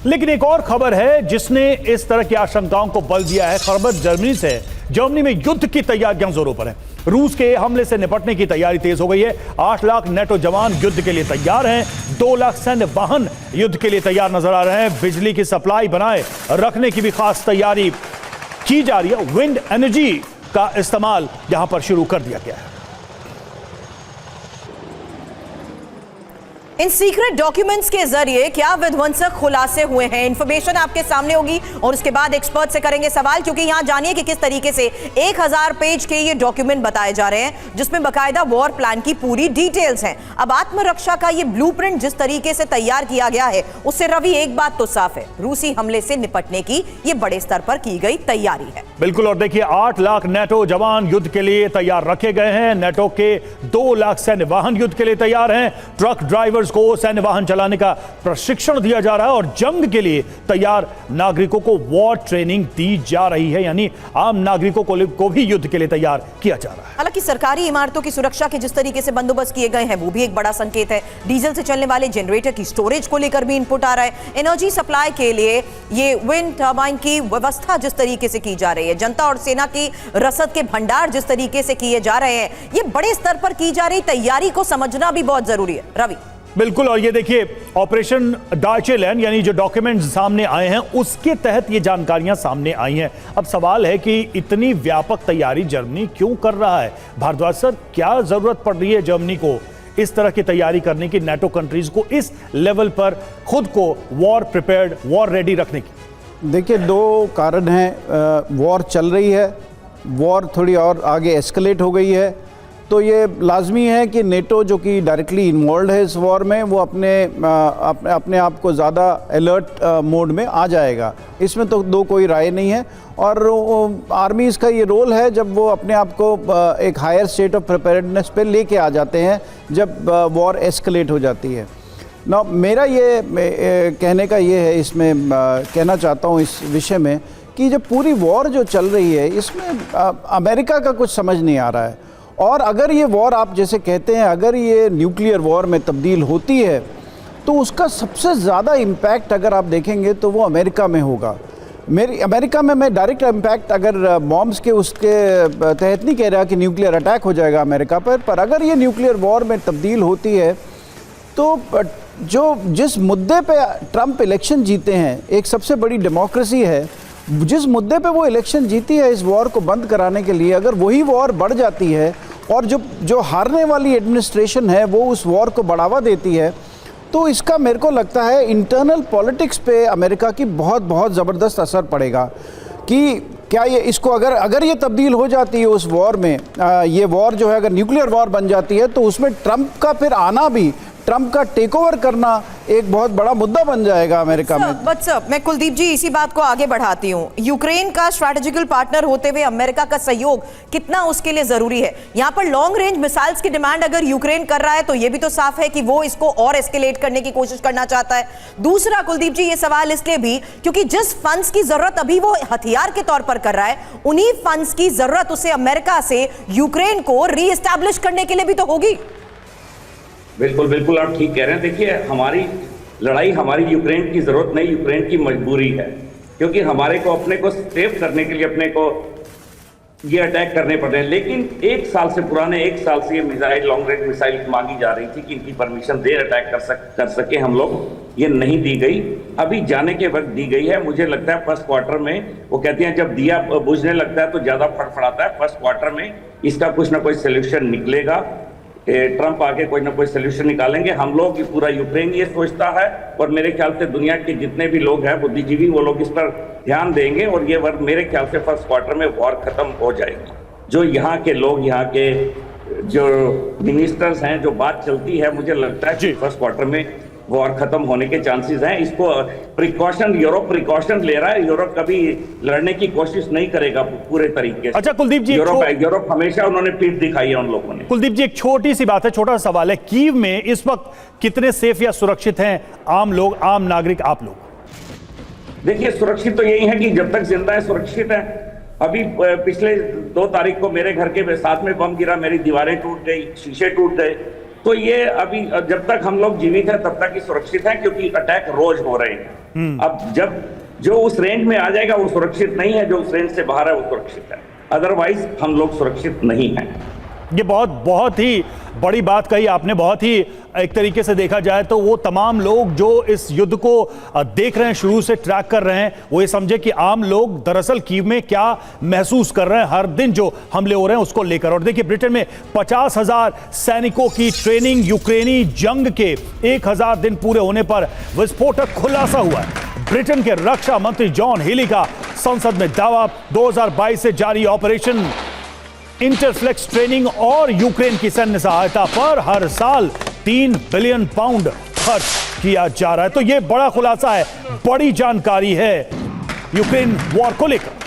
लेकिन एक और खबर है जिसने इस तरह की आशंकाओं को बल दिया है। खबर जर्मनी से। जर्मनी में युद्ध की तैयारियां जोरों पर है। रूस के हमले से निपटने की तैयारी तेज हो गई है। 8 लाख नेटो जवान युद्ध के लिए तैयार हैं। 2 लाख सैन्य वाहन युद्ध के लिए तैयार नजर आ रहे हैं। बिजली की सप्लाई बनाए रखने की भी खास तैयारी की जा रही है। विंड एनर्जी का इस्तेमाल यहां पर शुरू कर दिया गया है। इन सीक्रेट डॉक्यूमेंट्स के जरिए क्या विध्वंसक खुलासे हुए हैं, इंफॉर्मेशन आपके सामने होगी और उसके बाद एक्सपर्ट से करेंगे सवाल, क्योंकि यहां जानिए कि किस तरीके से 1000 पेज के ये डॉक्यूमेंट बताए जा रहे हैं जिसमें बकायदा वॉर प्लान की पूरी डिटेल्स हैं। अब आत्मरक्षा का ये ब्लूप्रिंट जिस तरीके से तैयार किया गया है उससे रवि एक बात तो साफ है, रूसी हमले से निपटने की ये बड़े स्तर पर की गई तैयारी है। बिल्कुल। और देखिए 8 लाख नेटो जवान युद्ध के लिए तैयार रखे गए हैं। नेटो के 2 लाख सैन्य वाहन युद्ध के लिए तैयार हैं। ट्रक ड्राइवर्स को सैन्य वाहन चलाने का प्रशिक्षण दिया जा रहा है और जंग के लिए तैयार नागरिकों को वॉर ट्रेनिंग दी जा रही है, यानी आम नागरिकों को भी युद्ध के लिए तैयार किया जा रहा है। हालांकि सरकारी इमारतों की सुरक्षा के जिस तरीके से बंदोबस्त किए गए हैं वो भी एक बड़ा संकेत है। डीजल से चलने वाले जनरेटर की स्टोरेज को लेकर भी इनपुट आ रहा है। एनर्जी सप्लाई के लिए ये विंड टर्बाइन की व्यवस्था जिस तरीके से की जा रही है, जनता और सेना की रसद के भंडार जिस तरीके से किए जा रहे हैं, ये बड़े स्तर पर की जा रही तैयारी को समझना भी बहुत जरूरी है। रवि बिल्कुल। और ये देखिए ऑपरेशन डार्चेलैंड यानी जो डॉक्यूमेंट्स सामने आए हैं उसके तहत ये जानकारियां सामने आई हैं। अब सवाल है कि इतनी व्यापक तैयारी जर्मनी क्यों कर रहा है? भारद्वाज सर, क्या जरूरत पड़ रही है जर्मनी को इस तरह की तैयारी करने की, नेटो कंट्रीज को इस लेवल पर खुद को वॉर प्रिपेयर्ड, वॉर रेडी रखने की? देखिए 2 कारण हैं। वॉर चल रही है, वॉर थोड़ी और आगे एस्केलेट हो गई है, तो ये लाजमी है कि नेटो जो कि डायरेक्टली इन्वॉल्व है इस वॉर में वो अपने आप को ज़्यादा अलर्ट मोड में आ जाएगा। इसमें तो दो कोई राय नहीं है। और आर्मीज़ का ये रोल है जब वो अपने आप को एक हायर स्टेट ऑफ प्रिपेयर्डनेस पे लेके आ जाते हैं जब वॉर एस्केलेट हो जाती है ना। मेरा ये कहने का ये है, इसमें कहना चाहता हूँ इस विषय में कि जब पूरी वॉर जो चल रही है इसमें अमेरिका का कुछ समझ नहीं आ रहा है। और अगर ये वॉर आप जैसे कहते हैं अगर ये न्यूक्लियर वॉर में तब्दील होती है तो उसका सबसे ज़्यादा इम्पैक्ट अगर आप देखेंगे तो वो अमेरिका में होगा। अमेरिका में मैं डायरेक्ट इम्पैक्ट अगर बॉम्ब्स के उसके तहत नहीं कह रहा कि न्यूक्लियर अटैक हो जाएगा अमेरिका पर अगर ये न्यूक्लियर वॉर में तब्दील होती है तो जिस मुद्दे पे ट्रंप इलेक्शन जीते हैं, एक सबसे बड़ी डेमोक्रेसी है, जिस मुद्दे पे वो इलेक्शन जीती है इस वॉर को बंद कराने के लिए, अगर वही वॉर बढ़ जाती है और जो हारने वाली एडमिनिस्ट्रेशन है वो उस वॉर को बढ़ावा देती है तो इसका मेरे को लगता है इंटरनल पॉलिटिक्स पे अमेरिका की बहुत ज़बरदस्त असर पड़ेगा कि क्या ये इसको अगर ये तब्दील हो जाती है उस वॉर में, ये वॉर जो है अगर न्यूक्लियर वॉर बन जाती है तो उसमें ट्रंप का फिर आना भी, ट्रंप का टेक ओवर करना एक बहुत बड़ा मुद्दा बन जाएगा अमेरिका में। बट सर, मैं कुलदीप जी इसी बात को आगे बढ़ाती हूँ। यूक्रेन का स्ट्रैटेजिकल पार्टनर होते हुए अमेरिका का सहयोग कितना उसके लिए जरूरी है? यहाँ पर लॉन्ग रेंज मिसाइल्स की डिमांड अगर यूक्रेन कर रहा है तो ये भी तो साफ है कि वो इसको और एस्केलेट करने की कोशिश करना चाहता है। दूसरा कुलदीप जी, ये सवाल इसलिए भी क्योंकि जिस फंड्स की जरूरत अभी वो हथियार के तौर पर कर रहा है, उन्हीं फंड्स की जरूरत उसे अमेरिका से यूक्रेन को रीएस्टैब्लिश करने के लिए भी तो होगी। बिल्कुल बिल्कुल, आप ठीक कह रहे हैं। देखिए, हमारी लड़ाई हमारी यूक्रेन की जरूरत नहीं, यूक्रेन की मजबूरी है, क्योंकि हमारे को अपने को सेव करने के लिए अपने को ये अटैक करने पड़ रहे हैं। लेकिन 1 साल से पुराने 1 साल से ये मिसाइल, लॉन्ग रेंज मिसाइल मांगी जा रही थी कि इनकी परमिशन देर अटैक कर सके हम लोग, ये नहीं दी गई। अभी जाने के वक्त दी गई है। मुझे लगता है फर्स्ट क्वार्टर में, वो कहते हैं जब दिया बुझने लगता है तो ज्यादा फड़फड़ाता है, फर्स्ट क्वार्टर में इसका कुछ ना कोई सोल्यूशन निकलेगा। ट्रंप आके कोई ना कोई सोल्यूशन निकालेंगे। हम लोग, पूरा यूक्रेन ये सोचता है और मेरे ख्याल से दुनिया के जितने भी लोग हैं बुद्धिजीवी, वो लोग इस पर ध्यान देंगे और ये वर्ग मेरे ख्याल से फर्स्ट क्वार्टर में वॉर खत्म हो जाएगी। जो यहाँ के लोग, यहाँ के जो मिनिस्टर्स हैं, जो बात चलती है, मुझे लगता है कि फर्स्ट क्वार्टर में वॉर खत्म होने के चांसेस हैं। इसको यूरोप प्रिकॉशन ले रहा है। यूरोप कभी लड़ने की कोशिश नहीं करेगा पूरे तरीके से। अच्छा कुलदीप जी, यूरोप हमेशा उन्होंने पीठ दिखाई है उन लोगों ने। कुलदीप जी, एक छोटी सी बात है, छोटा सा सवाल है, कीव में इस वक्त कितने सेफ या सुरक्षित हैं आम लोग, आम नागरिक, आप लोग? देखिए, सुरक्षित तो यही है कि जब तक जिंदा है सुरक्षित है। अभी पिछले 2 तारीख को मेरे घर के साथ में बम गिरा, मेरी दीवारें टूट गई, शीशे टूट गए। तो ये अभी जब तक हम लोग जीवित हैं तब तक ही सुरक्षित हैं, क्योंकि अटैक रोज हो रहे हैं। अब जब जो उस रेंज में आ जाएगा वो सुरक्षित नहीं है, जो उस रेंज से बाहर है वो सुरक्षित है, अदरवाइज हम लोग सुरक्षित नहीं हैं। ये बहुत ही बड़ी बात कही आपने। बहुत ही एक तरीके से देखा जाए तो वो तमाम लोग जो इस युद्ध को देख रहे हैं, शुरू से ट्रैक कर रहे हैं, वो ये समझे कि आम लोग दरअसल कीव में क्या महसूस कर रहे हैं हर दिन जो हमले हो रहे हैं उसको लेकर। और देखिए, ब्रिटेन में 50,000 सैनिकों की ट्रेनिंग, यूक्रेनी जंग के 1000 दिन पूरे होने पर विस्फोटक खुलासा हुआ है। ब्रिटेन के रक्षा मंत्री जॉन हेली का संसद में दावा, 2022 से जारी ऑपरेशन इंटरफ्लेक्स ट्रेनिंग और यूक्रेन की सैन्य सहायता पर हर साल 3 बिलियन पाउंड खर्च किया जा रहा है। तो यह बड़ा खुलासा है, बड़ी जानकारी है यूक्रेन वॉर को लेकर।